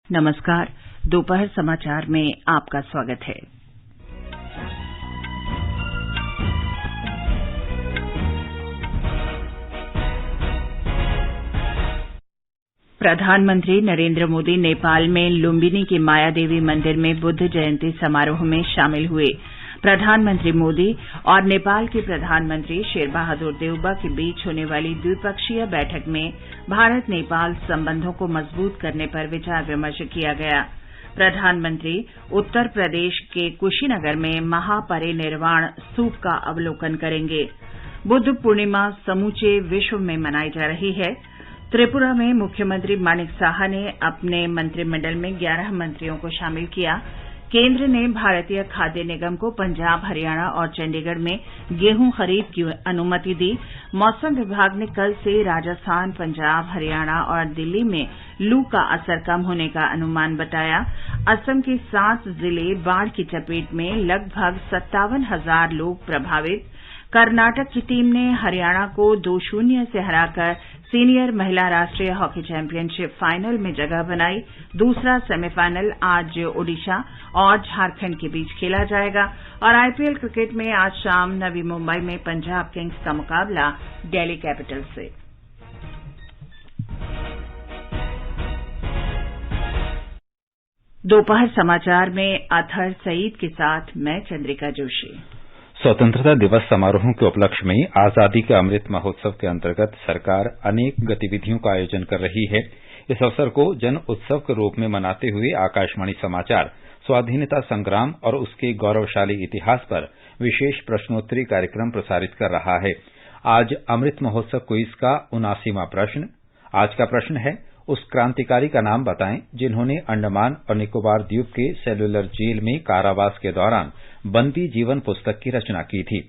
नमस्कार। दोपहर समाचार में आपका स्वागत है। प्रधानमंत्री नरेंद्र मोदी नेपाल में लुम्बिनी के माया देवी मंदिर में बुद्ध जयंती समारोह में शामिल हुए। प्रधानमंत्री मोदी और नेपाल के प्रधानमंत्री शेर बहादुर देउबा के बीच होने वाली द्विपक्षीय बैठक में भारत नेपाल संबंधों को मजबूत करने पर विचार विमर्श किया गया। प्रधानमंत्री उत्तर प्रदेश के कुशीनगर में महापरिनिर्वाण स्तूप का अवलोकन करेंगे। बुद्ध पूर्णिमा समूचे विश्व में मनाई जा रही है। त्रिपुरा में मुख्यमंत्री मानिक साहा ने अपने मंत्रिमंडल में 11 मंत्रियों को शामिल किया। केंद्र ने भारतीय खाद्य निगम को पंजाब, हरियाणा और चंडीगढ़ में गेहूं खरीद की अनुमति दी। मौसम विभाग ने कल से राजस्थान, पंजाब, हरियाणा और दिल्ली में लू का असर कम होने का अनुमान बताया। असम के 7 जिले बाढ़ की चपेट में, लगभग 57,000 लोग प्रभावित। कर्नाटक की टीम ने हरियाणा को 2-0 से हराकर सीनियर महिला राष्ट्रीय हॉकी चैंपियनशिप फाइनल में जगह बनाई। दूसरा सेमीफाइनल आज ओडिशा और झारखंड के बीच खेला जाएगा। और आईपीएल क्रिकेट में आज शाम नवी मुंबई में पंजाब किंग्स का मुकाबला दिल्ली कैपिटल्स से। दोपहर समाचार में अतहर सईद के साथ मैं चंद्रिका जोशी। स्वतंत्रता दिवस समारोहों के उपलक्ष्य में आजादी के अमृत महोत्सव के अंतर्गत सरकार अनेक गतिविधियों का आयोजन कर रही है। इस अवसर को जन उत्सव के रूप में मनाते हुए आकाशवाणी समाचार स्वाधीनता संग्राम और उसके गौरवशाली इतिहास पर विशेष प्रश्नोत्तरी कार्यक्रम प्रसारित कर रहा है। आज अमृत महोत्सव क्विज का 79वां प्रश्न। आज का प्रश्न है, उस क्रांतिकारी का नाम बताएं जिन्होंने अंडमान और निकोबार द्वीप के सेल्युलर जेल में कारावास के दौरान बंदी जीवन पुस्तक की रचना की थी।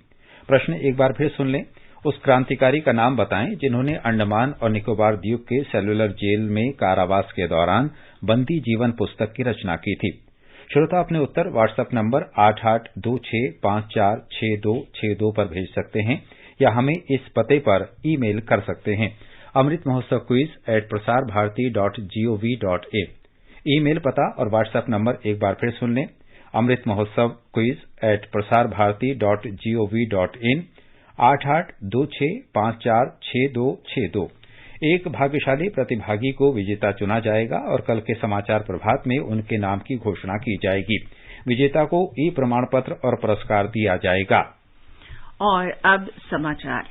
प्रश्न एक बार फिर सुन लें। उस क्रांतिकारी का नाम बताएं जिन्होंने अंडमान और निकोबार द्वीप के सेल्युलर जेल में कारावास के दौरान बंदी जीवन पुस्तक की रचना की थी। श्रोता अपने उत्तर व्हाट्सएप नंबर 8826546262 पर भेज सकते हैं या हमें इस पते पर ईमेल कर सकते हैं, अमृत महोत्सव quiz@prasarbharati.gov.in। ईमेल पता और व्हाट्सएप नंबर एक बार फिर सुन लें, अमृत महोत्सव quiz@prasarbharati.gov.in 8826546262। एक भाग्यशाली प्रतिभागी को विजेता चुना जाएगा और कल के समाचार प्रभात में उनके नाम की घोषणा की जाएगी। विजेता को ई प्रमाण पत्र और पुरस्कार दिया जाएगा। और अब समाचार।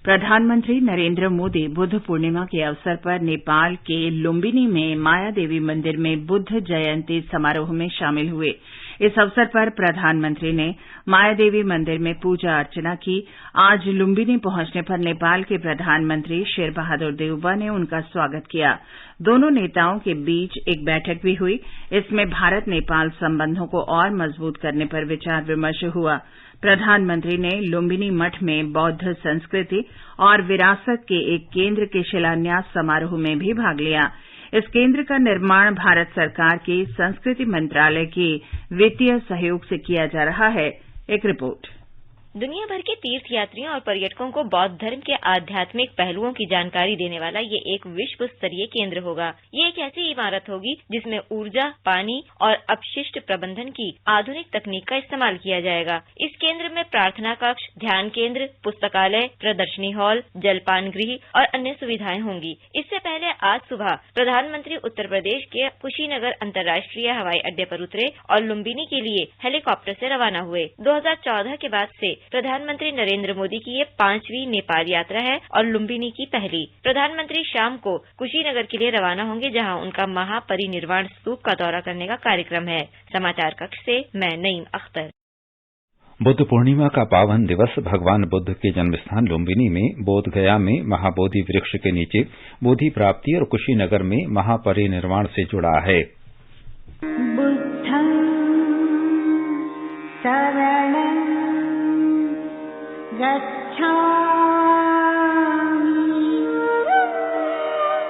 प्रधानमंत्री नरेंद्र मोदी बुद्ध पूर्णिमा के अवसर पर नेपाल के लुम्बिनी में माया देवी मंदिर में बुद्ध जयंती समारोह में शामिल हुए। इस अवसर पर प्रधानमंत्री ने माया देवी मंदिर में पूजा अर्चना की। आज लुम्बिनी पहुंचने पर नेपाल के प्रधानमंत्री शेर बहादुर देउबा ने उनका स्वागत किया। दोनों नेताओं के बीच एक बैठक भी हुई। इसमें भारत नेपाल संबंधों को और मजबूत करने पर विचार विमर्श हुआ। प्रधानमंत्री ने लुम्बिनी मठ में बौद्ध संस्कृति और विरासत के एक केंद्र के शिलान्यास समारोह में भी भाग लिया। इस केंद्र का निर्माण भारत सरकार के संस्कृति मंत्रालय के वित्तीय सहयोग से किया जा रहा है। एक रिपोर्ट। दुनिया भर के तीर्थ यात्रियों और पर्यटकों को बौद्ध धर्म के आध्यात्मिक पहलुओं की जानकारी देने वाला ये एक विश्व स्तरीय केंद्र होगा। ये एक ऐसी इमारत होगी जिसमें ऊर्जा, पानी और अपशिष्ट प्रबंधन की आधुनिक तकनीक का इस्तेमाल किया जाएगा। इस केंद्र में प्रार्थना कक्ष, ध्यान केंद्र, पुस्तकालय, प्रदर्शनी हॉल, जलपान गृह और अन्य सुविधाएं होंगी। इससे पहले आज सुबह प्रधानमंत्री उत्तर प्रदेश के कुशीनगर अंतर्राष्ट्रीय हवाई अड्डे पर उतरे और लुम्बिनी के लिए हेलीकॉप्टर से रवाना हुए। 2014 के बाद से प्रधानमंत्री नरेंद्र मोदी की ये 5वीं नेपाल यात्रा है और लुम्बिनी की पहली। प्रधानमंत्री शाम को कुशीनगर के लिए रवाना होंगे, जहां उनका महापरिनिर्वाण स्तूप का दौरा करने का कार्यक्रम है। समाचार कक्ष से मैं नईम अख्तर। बुद्ध पूर्णिमा का पावन दिवस भगवान बुद्ध के जन्मस्थान लुम्बिनी में बोधगया में महाबोधि वृक्ष के नीचे बोधि प्राप्ति और कुशीनगर में महापरिनिर्वाण से जुड़ा है। बुद्धं शरणं गच्छामि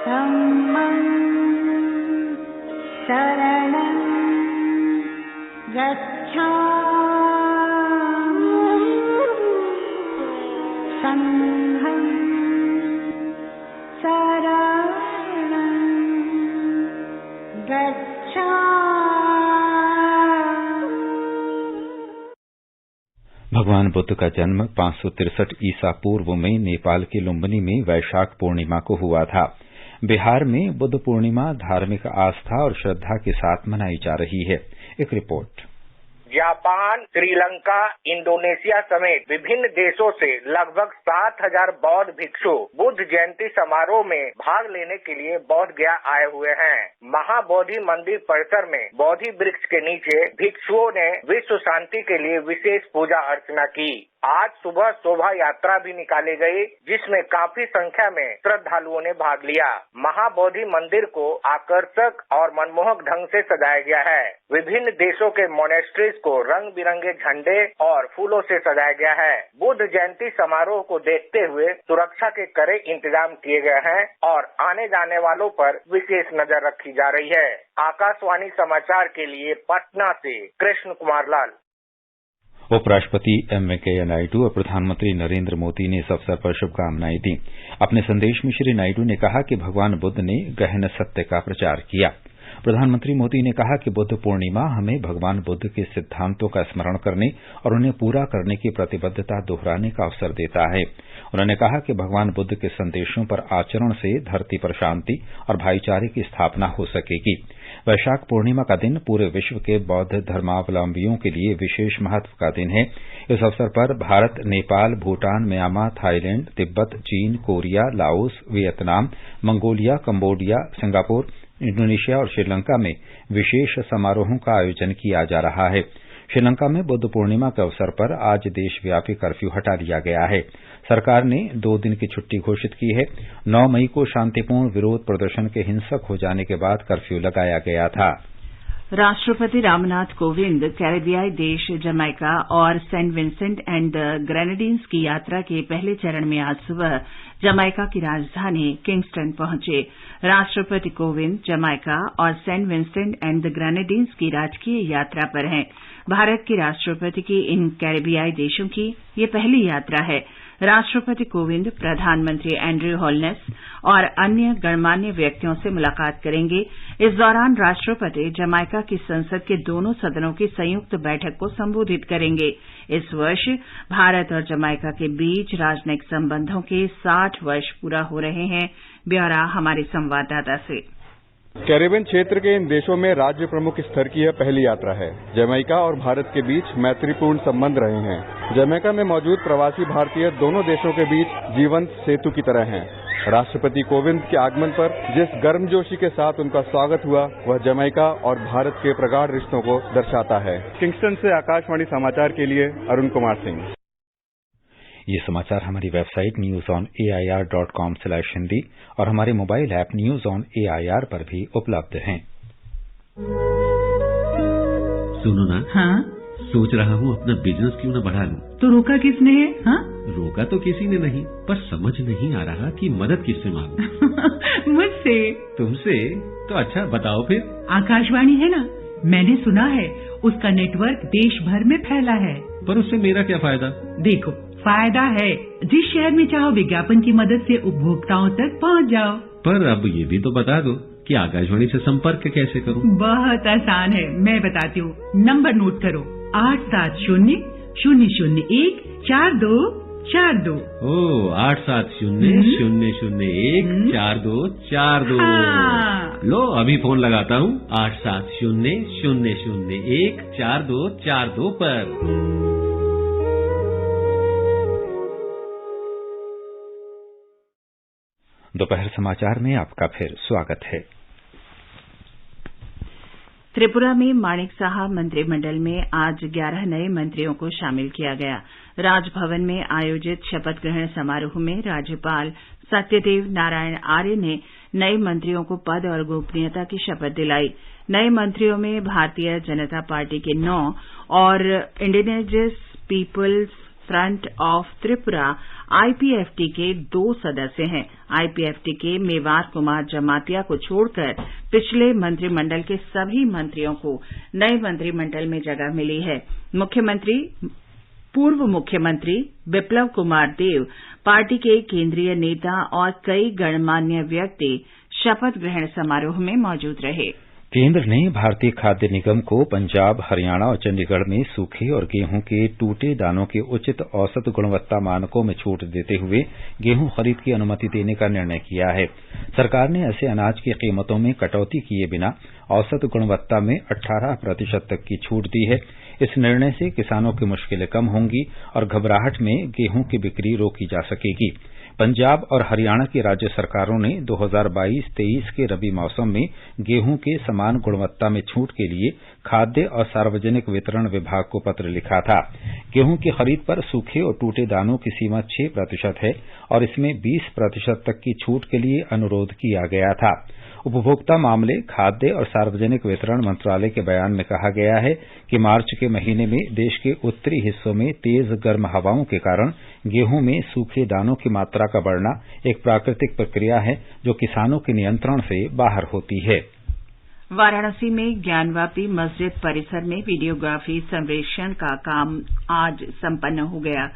धम्मं शरणं गच्छामि संघं शरणं गच्छामि। भगवान बुद्ध का जन्म 563 ईसा पूर्व में नेपाल के लुम्बिनी में वैशाख पूर्णिमा को हुआ था। बिहार में बुद्ध पूर्णिमा धार्मिक आस्था और श्रद्धा के साथ मनाई जा रही है। एक रिपोर्ट। जापान, श्रीलंका, इंडोनेशिया समेत विभिन्न देशों से लगभग 7,000 बौद्ध भिक्षु बुद्ध जयंती समारोह में भाग लेने के लिए बोध गया आए हुए हैं। महाबोधि मंदिर परिसर में बोधि वृक्ष के नीचे भिक्षुओं ने विश्व शांति के लिए विशेष पूजा अर्चना की। आज सुबह शोभा यात्रा भी निकाली गई, जिसमें काफी संख्या में श्रद्धालुओं ने भाग लिया। महाबोधि मंदिर को आकर्षक और मनमोहक ढंग से सजाया गया है। विभिन्न देशों के मोनेस्ट्रीज को रंग बिरंगे झंडे और फूलों से सजाया गया है। बुद्ध जयंती समारोह को देखते हुए सुरक्षा के कड़े इंतजाम किए गए हैं और आने जाने वालों पर विशेष नजर रखी जा रही है। आकाशवाणी समाचार के लिए पटना से कृष्ण कुमार लाल। उपराष्ट्रपति एम वेंकैया नायडू और प्रधानमंत्री नरेंद्र मोदी ने इस अवसर पर शुभकामनाएं दी। अपने संदेश में श्री नायडू ने कहा कि भगवान बुद्ध ने गहन सत्य का प्रचार किया। प्रधानमंत्री मोदी ने कहा कि बुद्ध पूर्णिमा हमें भगवान बुद्ध के सिद्धांतों का स्मरण करने और उन्हें पूरा करने की प्रतिबद्धता दोहराने का अवसर देता है। उन्होंने कहा कि भगवान बुद्ध के संदेशों पर आचरण से धरती पर शांति और भाईचारे की स्थापना हो सकेगी। वैशाख पूर्णिमा का दिन पूरे विश्व के बौद्ध धर्मावलंबियों के लिए विशेष महत्व का दिन है। इस अवसर पर भारत, नेपाल, भूटान, म्यांमार, थाईलैंड, तिब्बत, चीन, Korea, Laos, Vietnam, Mongolia, Cambodia, Singapore, Indonesia और श्रीलंका में विशेष समारोहों का आयोजन किया जा रहा है। श्रीलंका में बुद्ध पूर्णिमा के अवसर पर आज देशव्यापी कर्फ्यू हटा लिया गया है। सरकार ने 2 दिन की छुट्टी घोषित की है। 9 मई को शांतिपूर्ण विरोध प्रदर्शन के हिंसक हो जाने के बाद कर्फ्यू लगाया गया था। राष्ट्रपति रामनाथ कोविंद कैरेबियाई देश जमैका और Saint Vincent and the Grenadines की यात्रा के पहले चरण में आज सुबह जमैका की राजधानी किंगस्टन पहुंचे। राष्ट्रपति कोविंद जमैका और Saint Vincent and the Grenadines की राजकीय यात्रा पर हैं। भारत के राष्ट्रपति की इन कैरेबियाई देशों की ये पहली यात्रा है। राष्ट्रपति कोविंद प्रधानमंत्री एंड्रयू होलनेस और अन्य गणमान्य व्यक्तियों से मुलाकात करेंगे। इस दौरान राष्ट्रपति जमैका की संसद के दोनों सदनों की संयुक्त बैठक को संबोधित करेंगे। इस वर्ष भारत और जमैका के बीच राजनयिक संबंधों के 60 वर्ष पूरा हो रहे हैं। ब्यौरा हमारे संवाददाता से। कैरेबियन क्षेत्र के इन देशों में राज्य प्रमुख स्तर की यह पहली यात्रा है। जमैका और भारत के बीच मैत्रीपूर्ण संबंध रहे हैं। जमैका में मौजूद प्रवासी भारतीय दोनों देशों के बीच जीवंत सेतु की तरह हैं। राष्ट्रपति कोविंद के आगमन पर जिस गर्मजोशी के साथ उनका स्वागत हुआ, वह जमैका और भारत के प्रगाढ़ रिश्तों को दर्शाता है। किंगस्टन से आकाशवाणी समाचार के लिए अरुण कुमार सिंह। ये समाचार हमारी वेबसाइट newsonair.com/hindi और हमारे mobile app news on AIR पर भी उपलब्ध हैं। सुनो ना, हाँ? सोच रहा हूँ अपना बिजनेस क्यों न बढ़ा लूं। तो रोका किसने है? हाँ? रोका तो किसी ने नहीं, पर समझ नहीं आ रहा कि मदद किससे मांगूं। मुझसे। तुमसे? तो अच्छा बताओ फिर। आकाशवाणी है ना, मैंने सुना है उसका नेटवर्क देश भर में फैला है। पर उससे मेरा क्या फायदा? देखो, फायदा है। जिस शहर में चाहो विज्ञापन की मदद से उपभोक्ताओं तक पहुंच जाओ। पर अब ये भी तो बता दो कि आकाशवाणी से संपर्क कैसे करूं? बहुत आसान है, मैं बताती हूँ। नंबर नोट करो, 870-001-4242। ओ 870-001-4242। लो अभी फोन लगाता हूँ 870-001-4242 पर। दोपहर समाचार में आपका फिर स्वागत है। त्रिपुरा में माणिक साहा मंत्रिमंडल में आज 11 नए मंत्रियों को शामिल किया गया। राजभवन में आयोजित शपथ ग्रहण समारोह में राज्यपाल सत्यदेव नारायण आर्य ने नए मंत्रियों को पद और गोपनीयता की शपथ दिलाई। नए मंत्रियों में भारतीय जनता पार्टी के 9 और indigenous peoples front of Tripura IPFT के 2 सदस्य हैं। आईपीएफटी के मेवात कुमार जमातिया को छोड़कर पिछले मंत्रिमंडल के सभी मंत्रियों को नए मंत्रिमंडल में जगह मिली है। पूर्व मुख्यमंत्री बिप्लब कुमार देव, पार्टी के केंद्रीय नेता और कई गणमान्य व्यक्ति शपथ ग्रहण समारोह में मौजूद रहे। केंद्र ने भारतीय खाद्य निगम को पंजाब, हरियाणा और चंडीगढ़ में सूखे और गेहूं के टूटे दानों के उचित औसत गुणवत्ता मानकों में छूट देते हुए गेहूं खरीद की अनुमति देने का निर्णय किया है। सरकार ने ऐसे अनाज की कीमतों में कटौती किए बिना औसत गुणवत्ता में 18% तक की छूट दी है। इस निर्णय से किसानों की मुश्किलें कम होंगी और घबराहट में गेहूं की बिक्री रोकी जा सकेगी। पंजाब और हरियाणा की राज्य सरकारों ने 2022-23 के रबी मौसम में गेहूं के समान गुणवत्ता में छूट के लिए खाद्य और सार्वजनिक वितरण विभाग को पत्र लिखा था। गेहूं की खरीद पर सूखे और टूटे दानों की सीमा 6% है और इसमें 20% तक की छूट के लिए अनुरोध किया गया था। उपभोक्ता मामले, खाद्य और सार्वजनिक वितरण मंत्रालय के बयान में कहा गया है कि मार्च के महीने में देश के उत्तरी हिस्सों में तेज गर्म हवाओं के कारण गेहूं में सूखे दानों की मात्रा का बढ़ना एक प्राकृतिक प्रक्रिया है जो किसानों के नियंत्रण से बाहर होती है। वाराणसी में ज्ञानवापी मस्जिद परिसर में वीडियोग्राफी सर्वेक्षण का काम आज संपन्न हो गया।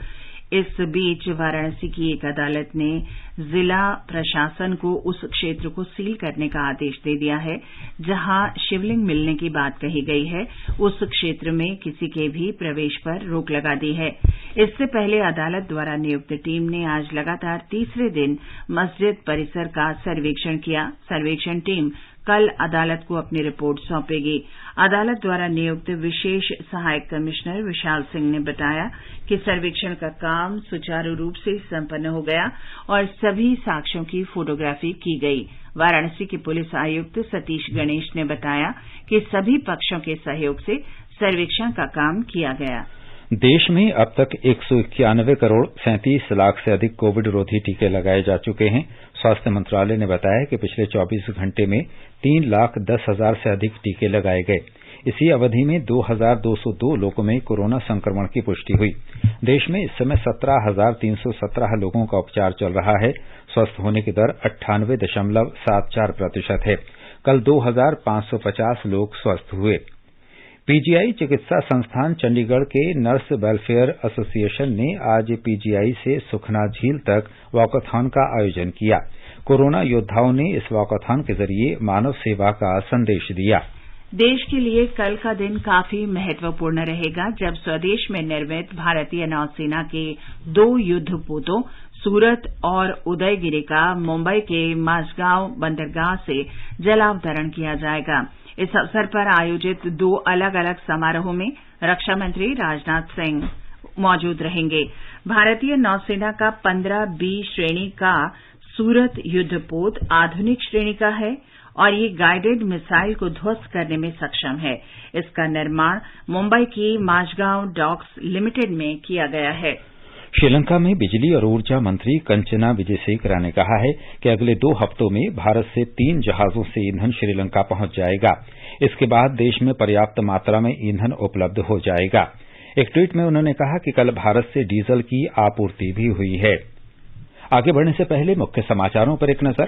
इस बीच वाराणसी की एक अदालत ने जिला प्रशासन को उस क्षेत्र को सील करने का आदेश दे दिया है जहां शिवलिंग मिलने की बात कही गई है। उस क्षेत्र में किसी के भी प्रवेश पर रोक लगा दी है। इससे पहले अदालत द्वारा नियुक्त टीम ने आज लगातार तीसरे दिन मस्जिद परिसर का सर्वेक्षण किया। सर्वेक्षण टीम कल अदालत को अपनी रिपोर्ट सौंपेगी। अदालत द्वारा नियुक्त विशेष सहायक कमिश्नर विशाल सिंह ने बताया कि सर्वेक्षण का काम सुचारू रूप से संपन्न हो गया और सभी साक्ष्यों की फोटोग्राफी की गई। वाराणसी के पुलिस आयुक्त सतीश गणेश ने बताया कि सभी पक्षों के सहयोग से सर्वेक्षण का काम किया गया। देश में अब तक 191 करोड़ 37 लाख से अधिक कोविड रोधी टीके लगाए जा चुके हैं। स्वास्थ्य मंत्रालय ने बताया कि पिछले 24 घंटे में 3,10,000 से अधिक टीके लगाए गए। इसी अवधि में 2,202 लोगों में कोरोना संक्रमण की पुष्टि हुई। देश में इस समय 17,317 लोगों का उपचार चल रहा है। स्वस्थ होने की दर 98.74% है। कल 2,550 लोग स्वस्थ हुए। पीजीआई चिकित्सा संस्थान चंडीगढ़ के नर्स वेलफेयर एसोसिएशन ने आज पीजीआई से सुखना झील तक वॉकाथॉन का आयोजन किया। कोरोना योद्धाओं ने इस वॉकाथॉन के जरिए मानव सेवा का संदेश दिया। देश के लिए कल का दिन काफी महत्वपूर्ण रहेगा जब स्वदेश में निर्मित भारतीय नौसेना के 2 युद्धपोतों सूरत और उदयगिरि का मुंबई के माझगांव बंदरगाह से जलावतरण किया जाएगा। इस अवसर पर आयोजित 2 अलग अलग समारोहों में रक्षा मंत्री राजनाथ सिंह मौजूद रहेंगे। भारतीय नौसेना का 15B श्रेणी का सूरत युद्धपोत आधुनिक श्रेणी का है और ये गाइडेड मिसाइल को ध्वस्त करने में सक्षम है। इसका निर्माण मुंबई की माझगांव डॉक्स लिमिटेड में किया गया है। श्रीलंका में बिजली और ऊर्जा मंत्री कंचना विजयसेकरा ने कहा है कि अगले 2 हफ्तों में भारत से 3 जहाजों से ईंधन श्रीलंका पहुंच जाएगा। इसके बाद देश में पर्याप्त मात्रा में ईंधन उपलब्ध हो जाएगा। एक ट्वीट में उन्होंने कहा कि कल भारत से डीजल की आपूर्ति भी हुई है। आगे बढ़ने से पहले मुख्य समाचारों पर एक नजर।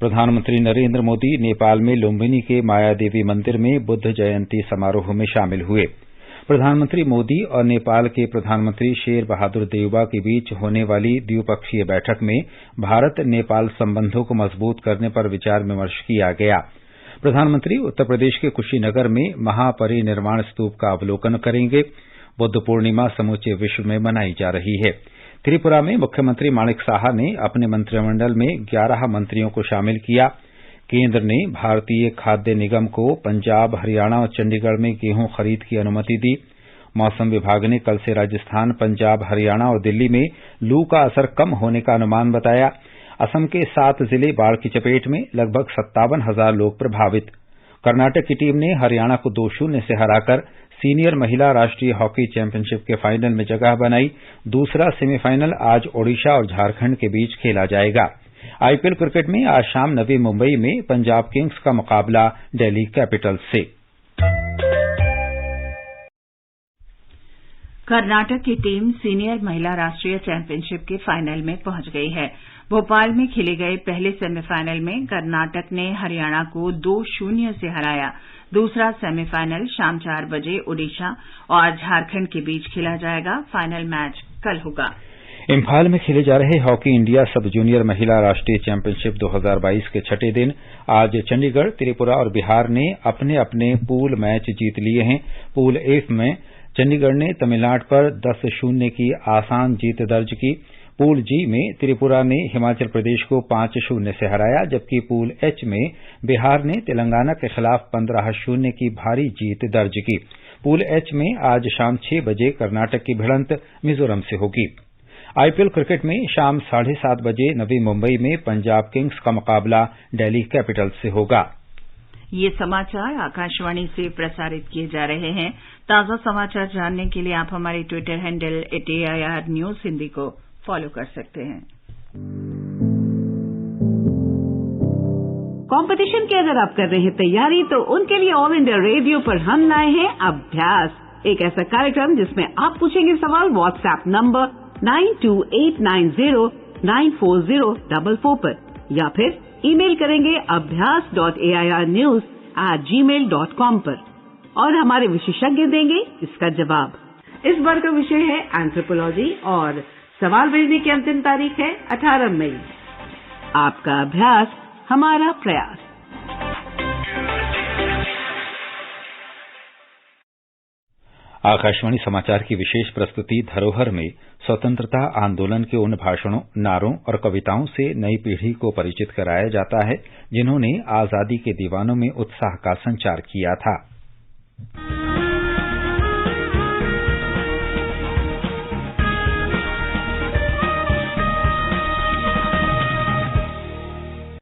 प्रधानमंत्री नरेंद्र मोदी नेपाल में लुम्बिनी के मायादेवी मंदिर में बुद्ध जयंती समारोह में शामिल हुए। प्रधानमंत्री मोदी और नेपाल के प्रधानमंत्री शेर बहादुर देउबा के बीच होने वाली द्विपक्षीय बैठक में भारत नेपाल संबंधों को मजबूत करने पर विचार विमर्श किया गया। प्रधानमंत्री उत्तर प्रदेश के कुशीनगर में महापरिनिर्वाण स्तूप का अवलोकन करेंगे। बुद्ध पूर्णिमा समूचे विश्व में मनाई जा रही है। त्रिपुरा में मुख्यमंत्री माणिक साहा ने अपने मंत्रिमंडल में 11 मंत्रियों को शामिल किया। केंद्र ने भारतीय खाद्य निगम को पंजाब, हरियाणा और चंडीगढ़ में गेहूं खरीद की अनुमति दी। मौसम विभाग ने कल से राजस्थान, पंजाब, हरियाणा और दिल्ली में लू का असर कम होने का अनुमान बताया। असम के 7 जिले बाढ़ की चपेट में, लगभग 57,000 लोग प्रभावित। कर्नाटक की टीम ने हरियाणा को 2-0 से हराकर सीनियर महिला राष्ट्रीय हॉकी चैंपियनशिप के फाइनल में जगह बनाई। दूसरा सेमीफाइनल आज ओडिशा और झारखंड के बीच खेला जाएगा। आईपीएल क्रिकेट में आज शाम नवी मुंबई में पंजाब किंग्स का मुकाबला दिल्ली कैपिटल्स से। कर्नाटक की टीम सीनियर महिला राष्ट्रीय चैंपियनशिप के फाइनल में पहुंच गई है। भोपाल में खेले गए पहले सेमीफाइनल में कर्नाटक ने हरियाणा को 2-0 से हराया। दूसरा सेमीफाइनल शाम 4 बजे ओडिशा और झारखंड के बीच खेला जाएगा। फाइनल मैच कल होगा। इम्फाल में खेले जा रहे हॉकी इंडिया सब जूनियर महिला राष्ट्रीय चैंपियनशिप 2022 के छठे दिन आज चंडीगढ़, त्रिपुरा और बिहार ने अपने अपने पूल मैच जीत लिए हैं। पूल एफ में चंडीगढ़ ने तमिलनाडु पर 10-0 की आसान जीत दर्ज की। पूल जी में त्रिपुरा ने हिमाचल प्रदेश को 5-0 से हराया, जबकि पूल एच में बिहार ने तेलंगाना के खिलाफ 15-0 की भारी जीत दर्ज की। पूल एच में आज शाम 6 बजे कर्नाटक की भिड़ंत मिजोरम से होगी। आईपीएल क्रिकेट में शाम 7:30 बजे नवी मुंबई में पंजाब किंग्स का मुकाबला दिल्ली कैपिटल्स से होगा। ये समाचार आकाशवाणी से प्रसारित किए जा रहे हैं। ताजा समाचार जानने के लिए आप हमारे Twitter handle @AIR News Hindi को फॉलो कर सकते हैं। कंपटीशन की अगर आप कर रहे हैं तैयारी, तो उनके लिए ऑल इंडिया रेडियो पर हम लाए हैं अभ्यास, एक ऐसा कार्यक्रम जिसमें आप पूछेंगे सवाल व्हाट्सएप नंबर 9289094044 पर, या फिर ईमेल करेंगे abhyas.airnews@gmail.com पर, और हमारे विशेषज्ञ देंगे इसका जवाब। इस बार का विषय है एंथ्रोपोलॉजी और सवाल भेजने की अंतिम तारीख है 18 मई। आपका अभ्यास हमारा प्रयास। आकाशवाणी समाचार की विशेष प्रस्तुति धरोहर में स्वतंत्रता आंदोलन के उन भाषणों, नारों और कविताओं से नई पीढ़ी को परिचित कराया जाता है जिन्होंने आजादी के दीवानों में उत्साह का संचार किया था।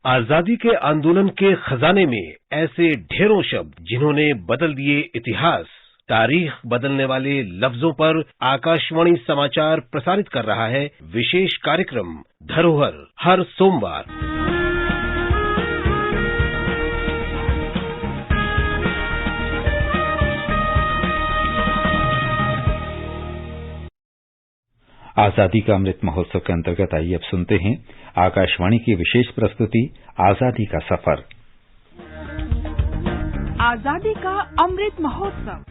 आजादी के आंदोलन के खजाने में ऐसे ढेरों शब्द जिन्होंने बदल दिए इतिहास। तारीख बदलने वाले लफ्जों पर आकाशवाणी समाचार प्रसारित कर रहा है विशेष कार्यक्रम धरोहर, हर सोमवार। आजादी का अमृत महोत्सव के अंतर्गत आइए अब सुनते हैं आकाशवाणी की विशेष प्रस्तुति आजादी का सफर। आजादी का अमृत महोत्सव।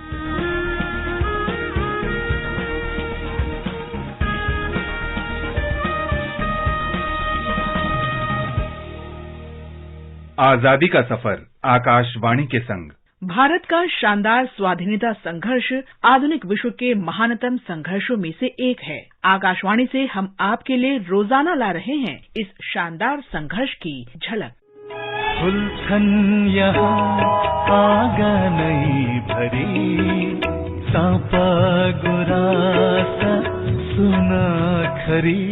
आजादी का सफर आकाशवाणी के संग। भारत का शानदार स्वाधीनता संघर्ष आधुनिक विश्व के महानतम संघर्षों में से एक है। आकाशवाणी से हम आपके लिए रोजाना ला रहे हैं इस शानदार संघर्ष की झलक। फुलछन यहाँ आंगनई भरी, सांपा गुरासा सुना खरी।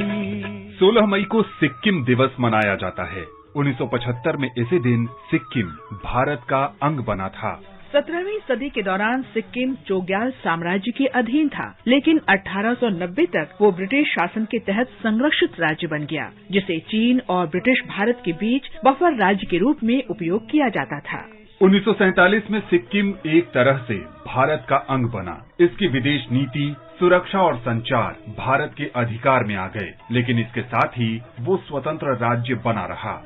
16 मई को सिक्किम दिवस मनाया जाता है। 1975 में इसी दिन सिक्किम भारत का अंग बना था। 17वीं सदी के दौरान सिक्किम चोग्याल साम्राज्य के अधीन था, लेकिन 1890 तक वो ब्रिटिश शासन के तहत संरक्षित राज्य बन गया, जिसे चीन और ब्रिटिश भारत के बीच बफर राज्य के रूप में उपयोग किया जाता था। 1947 में सिक्किम एक तरह से भारत का अंग बना। इसकी विदेश नीति, सुरक्षा और संचार भारत के अधिकार में आ गए, लेकिन इसके साथ ही वो स्वतंत्र राज्य बना रहा।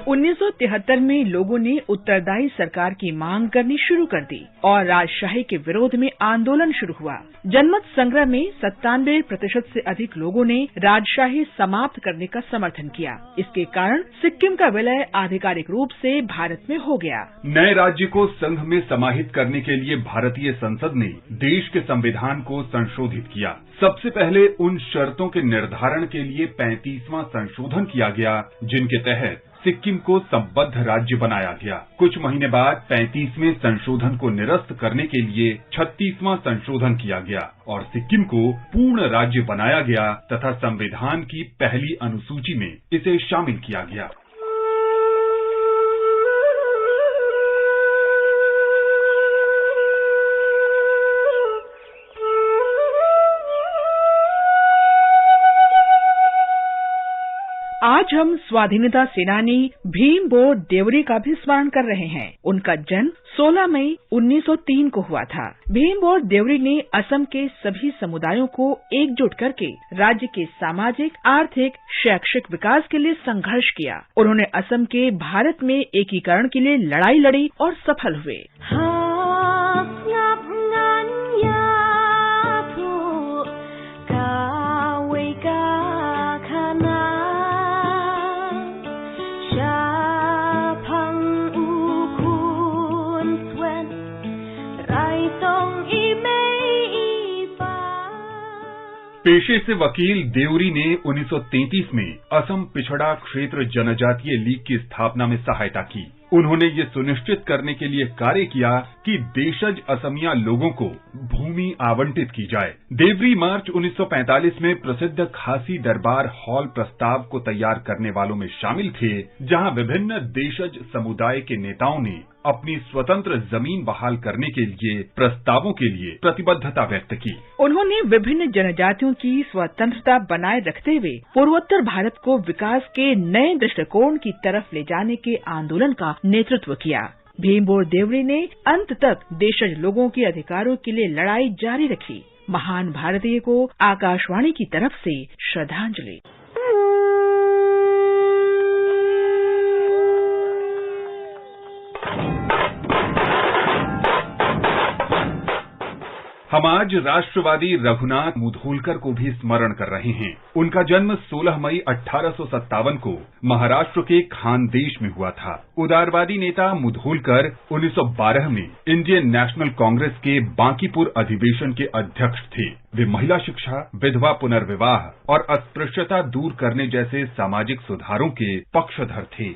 1973 में लोगों ने उत्तरदायी सरकार की मांग करनी शुरू कर दी और राजशाही के विरोध में आंदोलन शुरू हुआ। जनमत संग्रह में 97% से अधिक लोगों ने राजशाही समाप्त करने का समर्थन किया। इसके कारण सिक्किम का विलय आधिकारिक रूप से भारत में हो गया। नए राज्य को संघ में समाहित करने के लिए भारतीय संसद ने देश के संविधान को संशोधित किया। सबसे पहले उन शर्तों के निर्धारण के लिए 35वां संशोधन किया गया, जिनके तहत सिक्किम को संबद्ध राज्य बनाया गया। कुछ महीने बाद 35वें संशोधन को निरस्त करने के लिए 36वां संशोधन किया गया और सिक्किम को पूर्ण राज्य बनाया गया तथा संविधान की पहली अनुसूची में इसे शामिल किया गया। आज हम स्वाधीनता सेनानी भीम बोर देवरी का भी स्मरण कर रहे हैं। उनका जन्म 16 मई 1903 को हुआ था। भीमबोर देवरी ने असम के सभी समुदायों को एकजुट करके राज्य के सामाजिक, आर्थिक, शैक्षिक विकास के लिए संघर्ष किया। उन्होंने असम के भारत में एकीकरण के लिए लड़ाई लड़ी और सफल हुए। पेशे से वकील देवरी ने 1933 में असम पिछड़ा क्षेत्र जनजातीय लीग की स्थापना में सहायता की। उन्होंने ये सुनिश्चित करने के लिए कार्य किया कि देशज असमिया लोगों को भूमि आवंटित की जाए। देवरी मार्च 1945 में प्रसिद्ध खासी दरबार हॉल प्रस्ताव को तैयार करने वालों में शामिल थे, जहां विभिन्न देशज समुदाय के नेताओं ने अपनी स्वतंत्र जमीन बहाल करने के लिए प्रस्तावों के लिए प्रतिबद्धता व्यक्त की। उन्होंने विभिन्न जनजातियों की स्वतंत्रता बनाए रखते हुए पूर्वोत्तर भारत को विकास के नए दृष्टिकोण की तरफ ले जाने के आंदोलन का नेतृत्व किया। भीमबोर देवरी ने अंत तक देशज लोगों के अधिकारों के लिए लड़ाई जारी रखी। महान भारतीय को आकाशवाणी की तरफ से श्रद्धांजलि। हम आज राष्ट्रवादी रघुनाथ मुधोलकर को भी स्मरण कर रहे हैं। उनका जन्म 16 मई 1857 को महाराष्ट्र के खानदेश में हुआ था। उदारवादी नेता मुधोलकर 1912 में इंडियन नेशनल कांग्रेस के बांकीपुर अधिवेशन के अध्यक्ष थे। वे महिला शिक्षा, विधवा पुनर्विवाह और अस्पृश्यता दूर करने जैसे सामाजिक सुधारों के पक्षधर थे।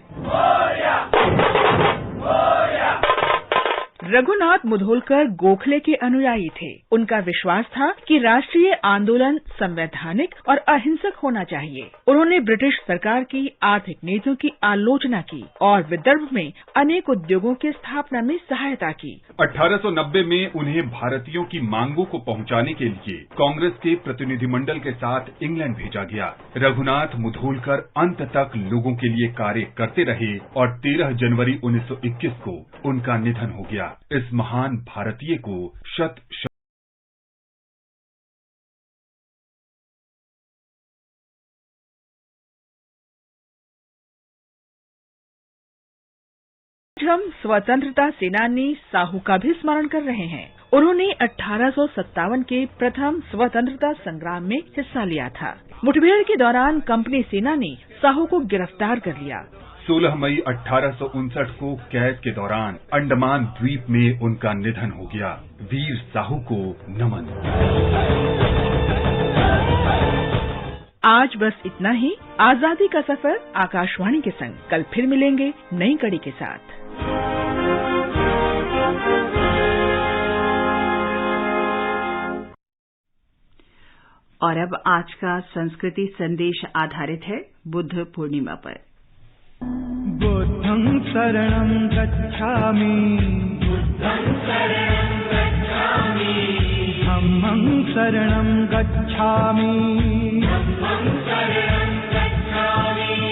रघुनाथ मुधोलकर गोखले के अनुयायी थे। उनका विश्वास था कि राष्ट्रीय आंदोलन संवैधानिक और अहिंसक होना चाहिए। उन्होंने ब्रिटिश सरकार की आर्थिक नीतियों की आलोचना की और विदर्भ में अनेक उद्योगों की स्थापना में सहायता की। 1890 में उन्हें भारतीयों की मांगों को पहुंचाने के लिए कांग्रेस के प्रतिनिधिमंडल के साथ इंग्लैंड भेजा गया। रघुनाथ मुधोलकर अंत तक लोगों के लिए कार्य करते रहे और 13 जनवरी 1921 को उनका निधन हो गया। इस महान भारतीय को शत हम स्वतंत्रता सेनानी साहू का भी स्मरण कर रहे हैं। उन्होंने 1857 के प्रथम स्वतंत्रता संग्राम में हिस्सा लिया था। मुठभेड़ के दौरान कंपनी सेना ने साहू को गिरफ्तार कर लिया। 16 मई 1859 को कैद के दौरान अंडमान द्वीप में उनका निधन हो गया। वीर साहू को नमन। आज बस इतना ही। आजादी का सफर आकाशवाणी के संग। कल फिर मिलेंगे नई कड़ी के साथ। और अब आज का संस्कृति संदेश आधारित है बुद्ध पूर्णिमा पर। बुद्धं शरणं गच्छामि, धम्मं शरणं गच्छामि,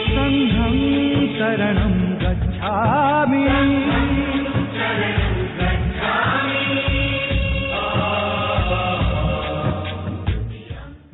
संघं शरणं गच्छामि।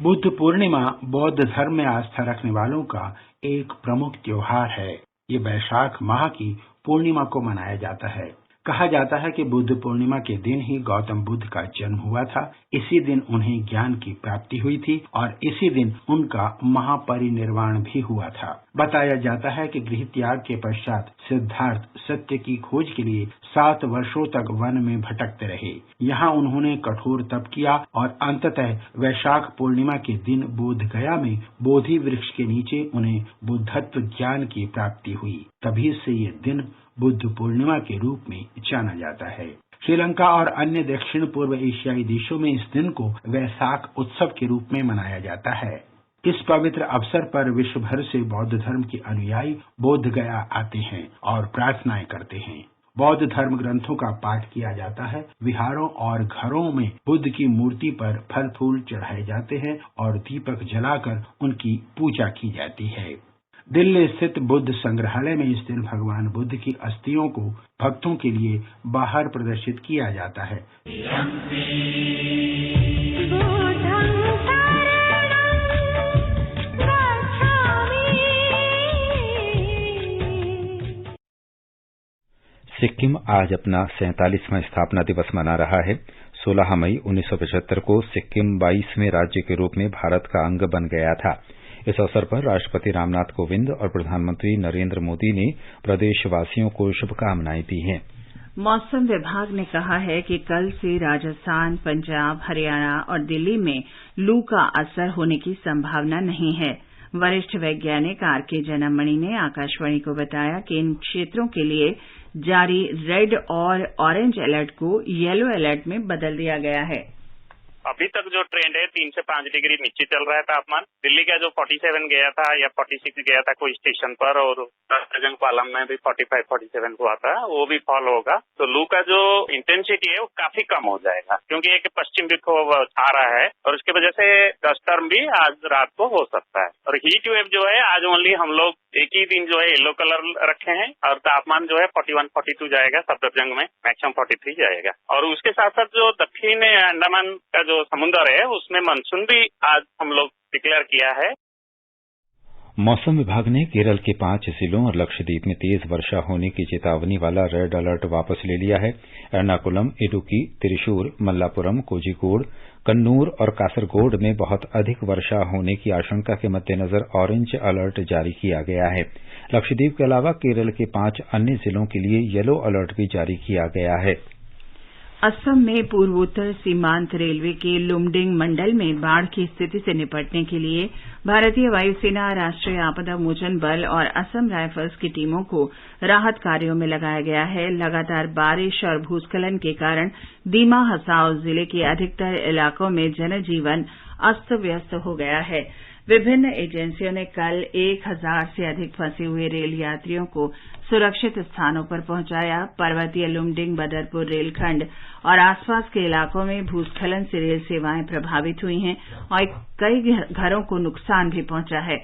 बुद्ध पूर्णिमा बौद्ध धर्म में आस्था रखने वालों का एक प्रमुख त्योहार है। ये वैशाख माह की पूर्णिमा को मनाया जाता है। कहा जाता है कि बुद्ध पूर्णिमा के दिन ही गौतम बुद्ध का जन्म हुआ था। इसी दिन उन्हें ज्ञान की प्राप्ति हुई थी और इसी दिन उनका महापरिनिर्वाण भी हुआ था। बताया जाता है कि गृह त्याग के पश्चात सिद्धार्थ सत्य की खोज के लिए 7 वर्षों तक वन में भटकते रहे। यहाँ उन्होंने कठोर तप किया और अंततः वैशाख पूर्णिमा के दिन बोध गया में बोधि वृक्ष के नीचे उन्हें बुद्धत्व ज्ञान की प्राप्ति हुई। तभी से ये दिन बुद्ध पूर्णिमा के रूप में जाना जाता है। श्रीलंका और अन्य दक्षिण पूर्व एशियाई देशों में इस दिन को वैशाख उत्सव के रूप में मनाया जाता है। इस पवित्र अवसर पर विश्व भर से बौद्ध धर्म के अनुयायी बोध गया आते हैं और प्रार्थनाएं करते हैं। बौद्ध धर्म ग्रंथों का पाठ किया जाता है। विहारों और घरों में बुद्ध की मूर्ति पर फल फूल चढ़ाए जाते हैं और दीपक जलाकर उनकी पूजा की जाती है। दिल्ली स्थित बुद्ध संग्रहालय में इस दिन भगवान बुद्ध की अस्थियों को भक्तों के लिए बाहर प्रदर्शित किया जाता है। सिक्किम आज अपना 47वां स्थापना दिवस मना रहा है। 16 मई 1975 को सिक्किम 22वें राज्य के रूप में भारत का अंग बन गया था। इस अवसर पर राष्ट्रपति रामनाथ कोविंद और प्रधानमंत्री नरेंद्र मोदी ने प्रदेशवासियों को शुभकामनाएं दी हैं। मौसम विभाग ने कहा है कि कल से राजस्थान, पंजाब, हरियाणा और दिल्ली में लू का असर होने की संभावना नहीं है। वरिष्ठ वैज्ञानिक आरके जनमणि ने आकाशवाणी को बताया कि इन क्षेत्रों के लिए जारी रेड और ऑरेंज अलर्ट को येलो अलर्ट में बदल दिया गया है। अभी तक जो ट्रेंड है 3 से 5 डिग्री नीचे चल रहा है तापमान। दिल्ली का जो 47 गया था या 46 गया था कोई स्टेशन पर, और जंग पालम में भी 45-47 हुआ था, वो भी फॉल होगा। तो लू का जो इंटेंसिटी है वो काफी कम हो जाएगा, क्योंकि एक पश्चिम विक्षोभ आ रहा है और उसकी वजह से डस्ट स्टॉर्म भी आज रात को हो सकता है। और हीट वेव जो है आज ओनली हम लोग एक ही दिन जो है येलो कलर रखे हैं और तापमान जो है 41-42 जाएगा, सफदरजंग में मैक्सिमम 43 जाएगा। और उसके साथ साथ जो दक्षिण अंडमान का जो समुद्र है उसमें मानसून भी आज हम लोग डिक्लेयर किया है। मौसम विभाग ने केरल के 5 जिलों और लक्षद्वीप में तेज वर्षा होने की चेतावनी वाला रेड अलर्ट वापस ले लिया है। एर्नाकुलम, इडुक्की, त्रिशूर, मल्लापुरम, कोझिकोड, कन्नूर और कासरगोड में बहुत अधिक वर्षा होने की आशंका के मद्देनजर ऑरेंज अलर्ट जारी किया गया है। लक्षद्वीप के अलावा केरल के 5 अन्य जिलों के लिए येलो अलर्ट भी जारी किया गया है। असम में पूर्वोत्तर सीमांत रेलवे के लुमडिंग मंडल में बाढ़ की स्थिति से निपटने के लिए भारतीय वायुसेना, राष्ट्रीय आपदा मोचन बल और असम राइफल्स की टीमों को राहत कार्यों में लगाया गया है। लगातार बारिश और भूस्खलन के कारण दीमा हसाओ जिले के अधिकतर इलाकों में जनजीवन अस्त व्यस्त हो गया है। विभिन्न एजेंसियों ने कल 1000 से अधिक फंसे हुए रेल यात्रियों को सुरक्षित स्थानों पर पहुंचाया। पर्वतीय लुमडिंग बदरपुर रेलखंड और आसपास के इलाकों में भूस्खलन से रेल सेवाएं प्रभावित हुई हैं और कई घरों को नुकसान भी पहुंचा है।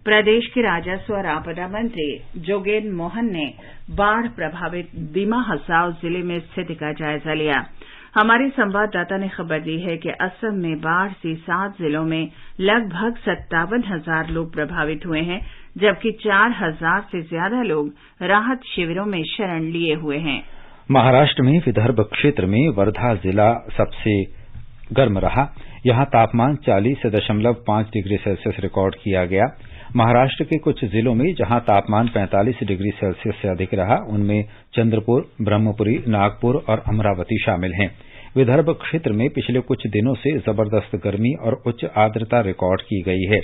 प्रदेश के राजस्व और आपदा मंत्री जोगेन मोहन ने बाढ़ प्रभावित दीमा हसाओ जिले में स्थिति का जायजा लिया। हमारे संवाददाता ने खबर दी है कि असम में बाढ़ से 7 जिलों में लगभग 57,000 लोग प्रभावित हुए हैं, जबकि 4,000 से ज्यादा लोग राहत शिविरों में शरण लिए हुए हैं। महाराष्ट्र में विदर्भ क्षेत्र में वर्धा जिला सबसे गर्म रहा। यहां तापमान 40.5 डिग्री सेल्सियस रिकॉर्ड किया गया। महाराष्ट्र के कुछ जिलों में जहां तापमान 45 डिग्री सेल्सियस से अधिक रहा, उनमें चंद्रपुर, ब्रह्मपुरी, नागपुर और अमरावती शामिल हैं। विदर्भ क्षेत्र में पिछले कुछ दिनों से जबरदस्त गर्मी और उच्च आर्द्रता रिकॉर्ड की गई है।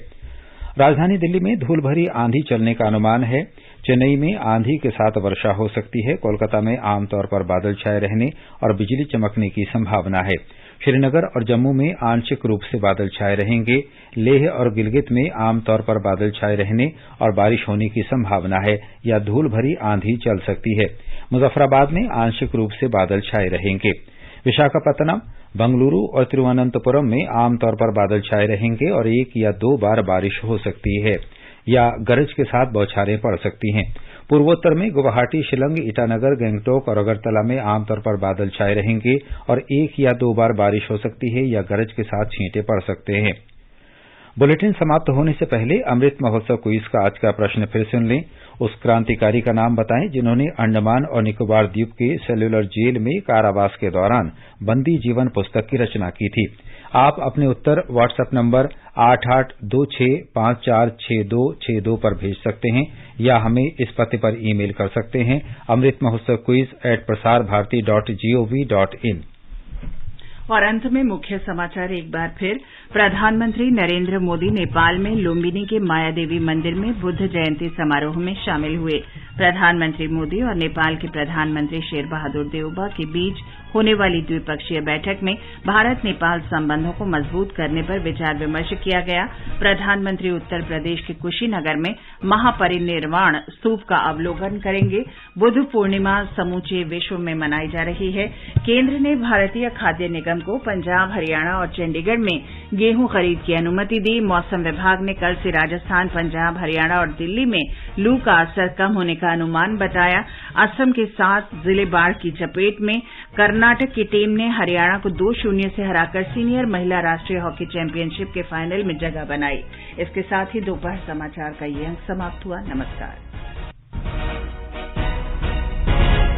राजधानी दिल्ली में धूल भरी आंधी चलने का अनुमान है। चेन्नई में आंधी के साथ वर्षा हो सकती है। कोलकाता में आमतौर पर बादल छाए रहने और बिजली चमकने की संभावना है। श्रीनगर और जम्मू में आंशिक रूप से बादल छाए रहेंगे। लेह और गिलगित में आमतौर पर बादल छाए रहने और बारिश होने की संभावना है या धूल भरी आंधी चल सकती है। मुजफ्फराबाद में आंशिक रूप से बादल छाए रहेंगे। विशाखापत्तनम, बंगलुरु और तिरुवनंतपुरम में आमतौर पर बादल छाए रहेंगे और 1 या 2 बार बारिश हो सकती है या गरज के साथ बौछारें पड़ सकती हैं। पूर्वोत्तर में गुवाहाटी, शिलंग, ईटानगर, गंगटोक और अगरतला में आमतौर पर बादल छाए रहेंगे और 1 या 2 बार बारिश हो सकती है या गरज के साथ छींटे पड़ सकते हैं। बुलेटिन समाप्त होने से पहले अमृत महोत्सव क्विज का आज का प्रश्न फिर सुन लें। उस क्रांतिकारी का नाम बताएं जिन्होंने अंडमान और निकोबार द्वीप के सेल्यूलर जेल में कारावास के दौरान बंदी जीवन पुस्तक की रचना की थी। आप अपने उत्तर व्हाट्सएप नंबर 8826546262 पर भेज सकते हैं या हमें इस पते पर ईमेल कर सकते हैं amritmahotsav@prasarbharati.gov.in। और अंत में मुख्य समाचार एक बार फिर। प्रधानमंत्री नरेंद्र मोदी नेपाल में लुम्बिनी के मायादेवी मंदिर में बुद्ध जयंती समारोह में शामिल हुए। प्रधानमंत्री मोदी और नेपाल के प्रधानमंत्री शेर बहादुर देउबा के बीच होने वाली द्विपक्षीय बैठक में भारत नेपाल संबंधों को मजबूत करने पर विचार विमर्श किया गया। प्रधानमंत्री उत्तर प्रदेश के कुशीनगर में महापरिनिर्वाण स्तूप का अवलोकन करेंगे। बुद्ध पूर्णिमा समूचे विश्व में मनाई जा रही है। केंद्र ने भारतीय खाद्य निगम को पंजाब, हरियाणा और चंडीगढ़ में गेहूं खरीद की अनुमति दी। मौसम विभाग ने कल से राजस्थान, पंजाब, हरियाणा और दिल्ली में लू का असर कम होने का अनुमान बताया। असम के 7 जिले बाढ़ की चपेट में। कर्नाटक की टीम ने हरियाणा को 2-0 से हराकर सीनियर महिला राष्ट्रीय हॉकी चैंपियनशिप के फाइनल में जगह बनाई। इसके साथ ही दोपहर समाचार का ये अंक समाप्त हुआ। नमस्कार।